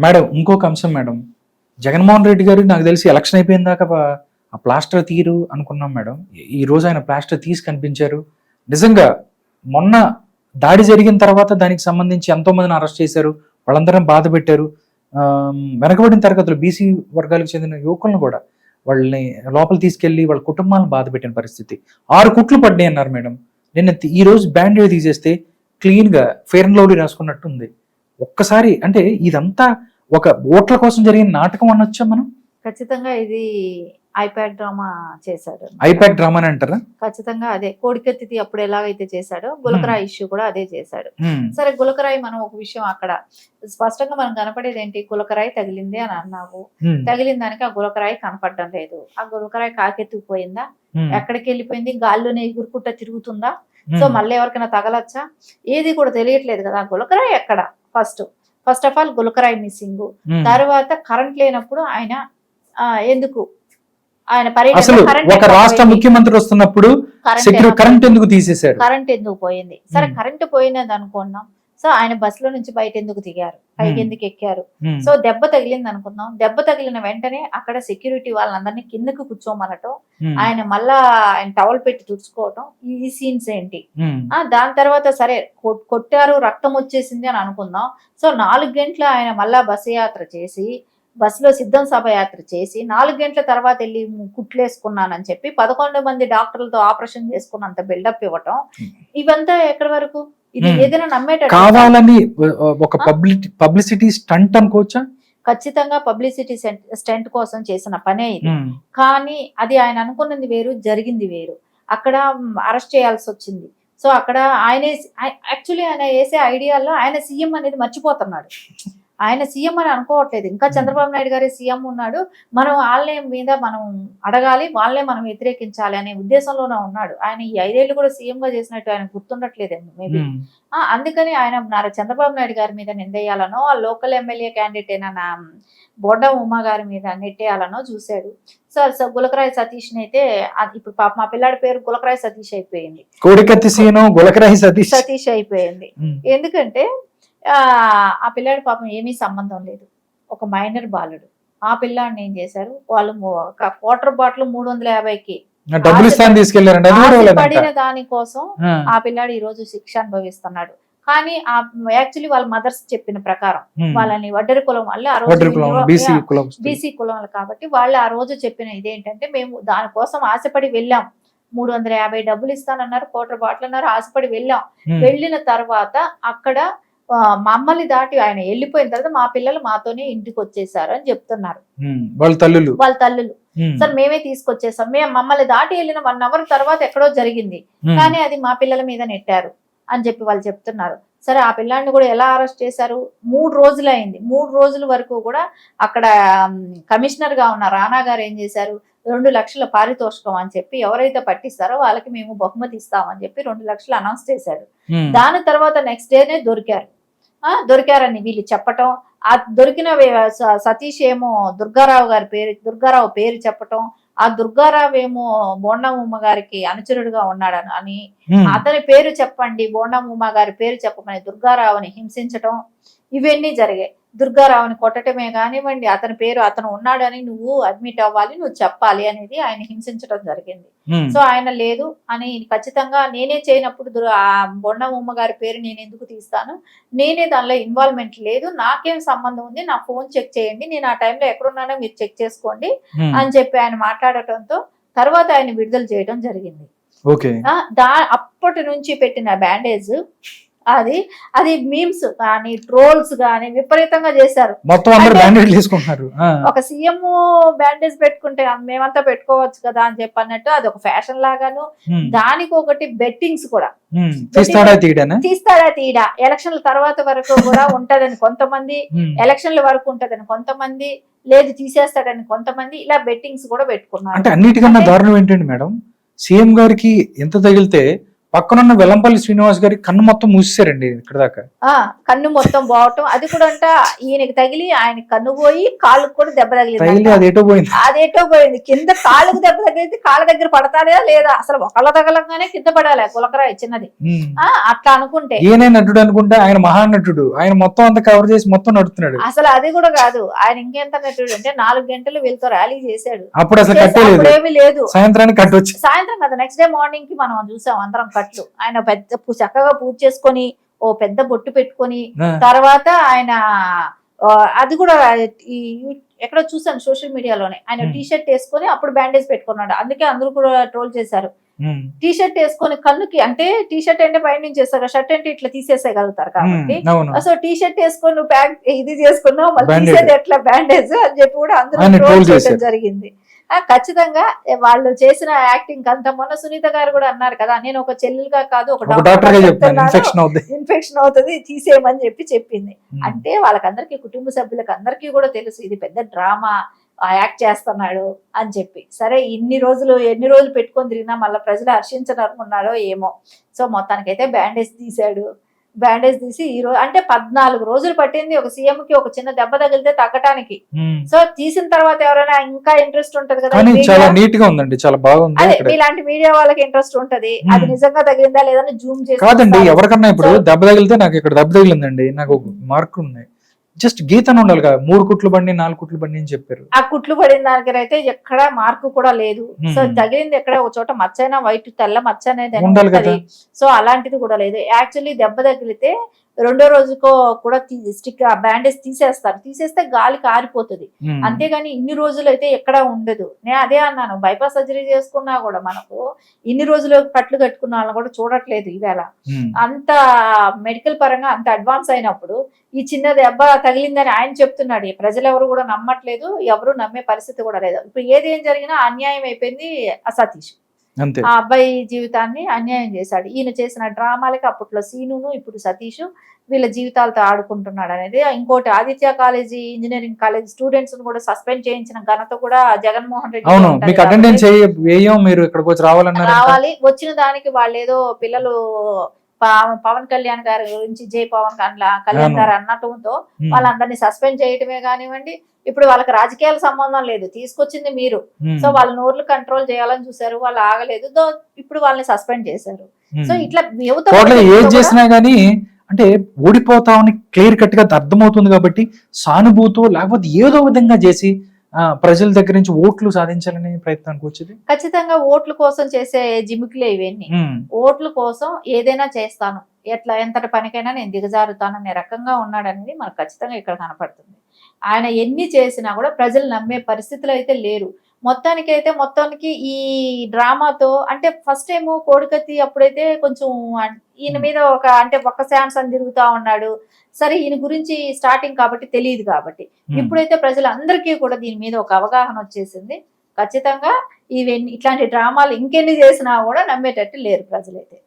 Madam ఇంకొక అంశం madam, Jaganmohan Reddy గారు నాకు తెలిసి ఎలక్షన్ అయిపోయిన దాకా ఆ ప్లాస్టర్ తీరు అనుకున్నాం మేడం. ఈ రోజు ఆయన ప్లాస్టర్ తీసి కనిపించారు. నిజంగా మొన్న దాడి జరిగిన తర్వాత దానికి సంబంధించి ఎంతో మందిని అరెస్ట్ చేశారు, వాళ్ళందరం బాధ పెట్టారు. వెనకబడిన తరగతులు బీసీ వర్గాలకు చెందిన యువకులను కూడా వాళ్ళని లోపల తీసుకెళ్లి వాళ్ళ కుటుంబాలను బాధ పెట్టిన పరిస్థితి. 6 కుట్లు పడ్డాయి అన్నారు మేడం. నిన్న ఈ రోజు బ్యాండేడ్ తీసేస్తే క్లీన్ గా ఫెయిర్ అండ్ లవ్లీ రాసుకున్నట్టు ఉంది. ఒక్కసారి అంటే ఇదంతా ఒక ఓట్ల కోసం జరిగిన నాటకం అనొచ్చా మనం? ఖచ్చితంగా ఇది ఐపాక్ డ్రామా చేశాడు. ఐపాక్ డ్రామా అని అంటారా? ఖచ్చితంగా అదే. కోడికత్తిది అప్పుడు ఎలాగైతే చేశాడో గులకరాయి ఇష్యూ కూడా అదే చేశాడు. సరే, గులకరాయి మనం ఒక విషయం అక్కడ స్పష్టంగా మనం కనపడేది ఏంటి, గులకరాయి తగిలింది అని అన్నావు. తగిలిన దానికి ఆ గులకరాయి కనపడడం లేదు. ఆ గులకరాయి కాకెత్తుకుపోయిందా, ఎక్కడికి వెళ్ళిపోయింది, గాల్లోనే ఎగురుకుంటా తిరుగుతుందా, సో మళ్ళీ ఎవరికైనా తగలచ్చా, ఏది కూడా తెలియట్లేదు కదా. గులకరాయి ఎక్కడ, ఫస్ట్ ఆఫ్ ఆల్ గులకరాయి మిస్సింగ్. తర్వాత కరెంట్ లేనప్పుడు ఆయన ఎందుకు ఆయన అసలు ఒక రాష్ట్ర ముఖ్యమంత్రి వస్తున్నప్పుడు కరెంట్ ఎందుకు తీసేశారు, కరెంట్ ఎందుకు పోయింది. సరే, కరెంట్ పోయినది అనుకున్నాం. సో ఆయన బస్ లో నుంచి బయట ఎందుకు దిగారు, పైకి ఎందుకు ఎక్కారు. సో దెబ్బ తగిలింది అనుకుందాం. దెబ్బ తగిలిన వెంటనే అక్కడ సెక్యూరిటీ వాళ్ళందరినీ కిందకు కూర్చోమనటం, ఆయన మళ్ళా ఆయన టవల్ పెట్టి తుడుచుకోవటం, ఈ సీన్స్ ఏంటి. దాని తర్వాత సరే కొట్టారు, రక్తం వచ్చేసింది అని అనుకుందాం. సో 4 గంటలు ఆయన మళ్ళా బస్సు యాత్ర చేసి, బస్సులో సిద్ధం సభ యాత్ర చేసి 4 గంటల తర్వాత వెళ్ళి కుట్లేసుకున్నానని చెప్పి 11 మంది డాక్టర్లతో ఆపరేషన్ చేసుకున్నంత బిల్డప్ ఇవ్వటం, ఇవంతా ఎక్కడి వరకు, ఇది ఏదైనా నమ్మేట కావాలని ఒక పబ్లిసిటీ స్టంట్ అనుకోవచ్చా? ఖచ్చితంగా పబ్లిసిటీ స్టంట్ కోసం చేసిన పనే ఇది. కానీ అది ఆయన అనుకున్నది వేరు, జరిగింది వేరు. అక్కడ అరెస్ట్ చేయాల్సి వచ్చింది. సో అక్కడ ఆయనే యాక్చువల్లీ ఆయన వేసే ఐడియాల్లో ఆయన సీఎం అనేది మర్చిపోతున్నాడు. ఆయన సీఎం అని అనుకోవట్లేదు. ఇంకా చంద్రబాబు నాయుడు గారి సీఎం ఉన్నాడు, మనం వాళ్ళే మీద మనం అడగాలి, వాళ్ళే మనం వ్యతిరేకించాలి అనే ఉద్దేశంలోనే ఉన్నాడు. ఆయన ఈ 5 ఏళ్ళు కూడా సీఎం గా చేసినట్టు ఆయన గుర్తుండట్లేదేమో మేబీ. అందుకని ఆయన చంద్రబాబు నాయుడు గారి మీద నిందేయాలనో, ఆ లోకల్ ఎమ్మెల్యే క్యాండిడేట్ అయిన బోండా ఉమా గారి మీద నెట్టేయాలనో చూశాడు. సో గులకరాయి సతీష్ అయితే ఇప్పుడు పాప మా పిల్లాడి పేరు గులకరాయి సతీష్ అయిపోయింది, కోడికత్తి సీను గులకరాయి సతీష్ అయిపోయింది. ఎందుకంటే ఆ పిల్లాడి పాపం ఏమీ సంబంధం లేదు, ఒక మైనర్ బాలుడు. ఆ పిల్లాడిని ఏం చేశారు వాళ్ళు, ఒక వాటర్ బాటిల్ 350కి పడిన దానికోసం ఆ పిల్లాడు ఈ రోజు శిక్ష అనుభవిస్తున్నాడు. కానీ యాక్చువల్లీ వాళ్ళ మదర్స్ చెప్పిన ప్రకారం, వాళ్ళని వడ్డరి కులం వల్ల ఆ రోజు బీసీ కులం కాబట్టి వాళ్ళు ఆ రోజు చెప్పిన ఇదేంటంటే, మేము దానికోసం ఆశపడి వెళ్ళాం, 350 డబ్బులు ఇస్తానన్నారు, వాటర్ బాటిల్ అన్నారు, ఆశపడి వెళ్ళాం. వెళ్ళిన తర్వాత అక్కడ మమ్మల్ని దాటి ఆయన వెళ్ళిపోయిన తర్వాత మా పిల్లలు మాతోనే ఇంటికి వచ్చేసారు అని చెప్తున్నారు వాళ్ళ తల్లులు. సార్ మేమే తీసుకొచ్చేసాం, మేము మమ్మల్ని దాటి వెళ్ళిన 1 అవర్ తర్వాత ఎక్కడో జరిగింది, కానీ అది మా పిల్లల మీద నెట్టారు అని చెప్పి వాళ్ళు చెప్తున్నారు. సరే, ఆ పిల్లాడిని కూడా ఎలా అరెస్ట్ చేశారు, 3 రోజులు అయింది. 3 రోజుల వరకు కూడా అక్కడ కమిషనర్ గా ఉన్న రానా గారు ఏం చేశారు, 2 లక్షల పారితోషికం అని చెప్పి ఎవరైతే పట్టిస్తారో వాళ్ళకి మేము బహుమతి ఇస్తామని చెప్పి 2 లక్షలు అనౌన్స్ చేశాడు. దాని తర్వాత నెక్స్ట్ డేనే దొరికారని వీళ్ళు చెప్పటం, ఆ దొరికిన సతీష్ ఏమో దుర్గారావు పేరు చెప్పటం, ఆ దుర్గారావు ఏమో బోండమ్మ గారికి అనుచరుడుగా ఉన్నాడని అని, అతని పేరు చెప్పండి, బోండమ్మ గారి పేరు చెప్పమని దుర్గారావుని హింసించటం, ఇవన్నీ జరిగాయి. దుర్గారావుని కొట్టటమే కానివ్వండి, అతని పేరు అతను ఉన్నాడని నువ్వు అడ్మిట్ అవ్వాలి, నువ్వు చెప్పాలి అనేది ఆయన హింసించడం జరిగింది. సో ఆయన లేదు అని ఖచ్చితంగా నేనే చేయనప్పుడు బొండమ్మ గారి పేరు నేను ఎందుకు తీస్తాను, నేనే దానిలో ఇన్వాల్వ్మెంట్ లేదు, నాకేం సంబంధం ఉంది, నా ఫోన్ చెక్ చేయండి, నేను ఆ టైంలో ఎక్కడున్నానో మీరు చెక్ చేసుకోండి అని చెప్పి ఆయన మాట్లాడటంతో తర్వాత ఆయన విడుదల చేయడం జరిగింది. అప్పటి నుంచి పెట్టిన బ్యాండేజ్ అది మీమ్స్ కానీ ట్రోల్స్ కానీ విపరీతంగా చేశారు. ఒక సీఎం బ్యాండేజ్ పెట్టుకుంటే మేమంతా పెట్టుకోవచ్చు కదా అని చెప్పి అన్నట్టు అది ఒక ఫ్యాషన్ లాగాను, దానికి ఒకటి బెట్టింగ్స్ కూడా తీస్తాడా తీయడా, ఎలక్షన్ల తర్వాత వరకు కూడా ఉంటదని కొంతమంది, ఎలక్షన్ల వరకు ఉంటదని కొంతమంది, లేదు తీసేస్తాడని కొంతమంది, ఇలా బెట్టింగ్స్ కూడా పెట్టుకున్నారు. అంటే అన్నిటికన్నా దారుణం ఏంటండి మేడం, సీఎం గారికి ఎంత తగిలితే పక్కనున్న వెల్లంపల్లి శ్రీనివాస్ గారి కన్ను మొత్తం మూసేశారండి ఇక్కడ దాకా. కన్ను మొత్తం పోవటం, అది కూడా అంట ఈయనకి తగిలి ఆయన కన్ను పోయి కాళ్ళకు కూడా దెబ్బ తగిలింది. అదేటో పోయింది కింద కాళ్ళకు దెబ్బ తగిలితే కాళ్ళ దగ్గర పడతాడా లేదా, అసలు ఒకళ్ళ తగలంగానే కింద పడాలి గులకరాయి చిన్నది. అట్లా అనుకుంటే ఈయన నటుడు అనుకుంటే ఆయన మహానటుడు, ఆయన మొత్తం అంతా కవర్ చేసి మొత్తం నడుతున్నాడు. అసలు అది కూడా కాదు, ఆయన ఇంకెంత నటుడు అంటే 4 గంటలు వీళ్ళతో ర్యాలీ చేశాడు. అప్పుడు అసలు కట్టేలేదు, ఏమీ లేదు. సాయంత్రానికి కట్టొచ్చు. సాయంత్రం కదా, నెక్స్ట్ డే మార్నింగ్ కి మనం చూసాం అందరం కట్లు. ఆయన పెద్ద చక్కగా పూజ చేసుకొని ఓ పెద్ద బొట్టు పెట్టుకొని తర్వాత ఆయన అది కూడా ఎక్కడో చూసాను సోషల్ మీడియాలోనే, ఆయన టీ షర్ట్ వేసుకొని అప్పుడు బ్యాండేజ్ పెట్టుకున్నాడు. అందుకే అందరూ కూడా ట్రోల్ చేశారు. టీ షర్ట్ వేసుకొని కన్నుకి, అంటే టీ షర్ట్ అంటే పైన నుంచి చేస్తారు, షర్ట్ అంటే ఇట్లా తీసేసేయగలుగుతారు కాబట్టి, సో టీ షర్ట్ వేసుకొని నువ్వు ప్యాక్ ఇది చేసుకున్నావు మళ్ళీ తీసేది ఎట్లా బ్యాండేజ్ అని చెప్పి కూడా అందరూ ట్రోల్ చేయడం జరిగింది. ఖచ్చితంగా వాళ్ళు చేసిన యాక్టింగ్ అంత. మొన్న సునీత గారు కూడా అన్నారు కదా, నేను ఒక చెల్లెలుగా కాదు ఒక డాక్టర్ ఇన్ఫెక్షన్ అవుతుంది తీసేయమని చెప్పింది. అంటే వాళ్ళకందరికీ కుటుంబ సభ్యులకు అందరికీ కూడా తెలుసు ఇది పెద్ద డ్రామా, యాక్ట్ చేస్తున్నాడు అని చెప్పి. సరే ఎన్ని రోజులు పెట్టుకొని తిరిగినా మళ్ళీ ప్రజలు హర్షించనుకున్నాడో ఏమో. సో మొత్తానికైతే బ్యాండేజ్ తీశాడు. బ్యాండేజ్ తీసి ఈ రోజు అంటే 14 రోజులు పట్టింది ఒక సీఎం కి ఒక చిన్న దెబ్బ తగిలితే తగ్గటానికి. సో తీసిన తర్వాత ఎవరైనా ఇంకా ఇంట్రెస్ట్ ఉంటది కదా, చాలా నీట్ గా ఉందండి, చాలా బాగుంది. అదే ఇలాంటి మీడియా వాళ్ళకి ఇంట్రెస్ట్ ఉంటది, అది నిజంగా తగిలిందా లేదని జూమ్ చేసి. కాదండి, ఎవరికన్నా ఇప్పుడు దెబ్బ తగిలితే నాకు ఇక్కడ దెబ్బ తగిలిందండి, నాకు మార్కులు ఉన్నాయి, జస్ట్ గీతను ఉండాలి కదా, 3 కుట్లు బండి 4 కుట్లు బండి అని చెప్పారు. ఆ కుట్లు పడిన దగ్గర అయితే ఎక్కడ మార్కు కూడా లేదు. సో తగిలింది ఎక్కడ ఒక చోట మచ్చైనా వైట్ తెల్ల మచ్చ అనేది ఉంటది. సో అలాంటిది కూడా లేదు. యాక్చువల్లీ దెబ్బ తగిలితే 2వ రోజుకో కూడా స్టిక్ బ్యాండేజ్ తీసేస్తే గాలికి ఆరిపోతుంది. అంతేగాని ఇన్ని రోజులు అయితే ఎక్కడా ఉండదు. నేను అదే అన్నాను, బైపాస్ సర్జరీ చేసుకున్నా కూడా మనకు ఇన్ని రోజులు కట్లు కట్టుకున్న వాళ్ళని కూడా చూడట్లేదు ఈవేళ. అంత మెడికల్ పరంగా అంత అడ్వాన్స్ అయినప్పుడు ఈ చిన్న దెబ్బ తగిలిందని ఆయన చెప్తున్నాడు. ప్రజలు ఎవరు కూడా నమ్మట్లేదు, ఎవరు నమ్మే పరిస్థితి కూడా లేదు. ఇప్పుడు ఏం జరిగినా అన్యాయం అయిపోయింది. సతీష్ ఆ అబ్బాయి జీవితాన్ని అన్యాయం చేశాడు. ఈయన చేసిన డ్రామాలకి అప్పట్లో సీనును ఇప్పుడు సతీష్ వీళ్ళ జీవితాలతో ఆడుకుంటున్నాడు అనేది. ఇంకోటి Aditya college engineering college students కూడా సస్పెండ్ చేయించిన ఘనత కూడా జగన్మోహన్ రెడ్డి రావాలి. వచ్చిన దానికి వాళ్ళు ఏదో పిల్లలు పవన్ కళ్యాణ్ గారి గురించి జై పవన్ కళ్యాణ్ గారు అన్నట్టుతో వాళ్ళందరినీ సస్పెండ్ చేయటమే కానివ్వండి. ఇప్పుడు వాళ్ళకి రాజకీయాల సంబంధం లేదు, తీసుకొచ్చింది మీరు. సో వాళ్ళ నోర్లు కంట్రోల్ చేయాలని చూసారు, వాళ్ళు ఆగలేదు, ఇప్పుడు వాళ్ళని సస్పెండ్ చేశారు. సో ఇట్లా ఏది చేసినా గానీ అంటే ఓడిపోతామని క్లియర్ కట్ గా అర్థమవుతుంది కాబట్టి సానుభూతో లేకపోతే ఏదో విధంగా చేసి ప్రజల దగ్గర నుంచి ఓట్లు సాధించాలనే ప్రయత్నానికి వచ్చింది. ఖచ్చితంగా ఓట్ల కోసం చేసే జిమికులే ఇవన్నీ. ఓట్ల కోసం ఏదైనా చేస్తాను, ఎంతటి పనికైనా నేను దిగజారుతాననే రకంగా ఉన్నాడనేది మనకు ఖచ్చితంగా ఇక్కడ కనపడుతుంది. ఆయన ఎన్ని చేసినా కూడా ప్రజలు నమ్మే పరిస్థితులు అయితే లేరు. మొత్తానికి ఈ డ్రామాతో అంటే ఫస్ట్ టైం కోడికత్తి అప్పుడైతే కొంచెం ఈయన మీద ఒక ఛాన్స్ అని తిరుగుతా ఉన్నాడు. సరే ఈయన గురించి స్టార్టింగ్ కాబట్టి తెలియదు కాబట్టి, ఇప్పుడైతే ప్రజలందరికీ కూడా దీని మీద ఒక అవగాహన వచ్చేసింది. ఖచ్చితంగా ఇట్లాంటి డ్రామాలు ఇంకెన్ని చేసినా కూడా నమ్మేటట్టు లేరు ప్రజలైతే.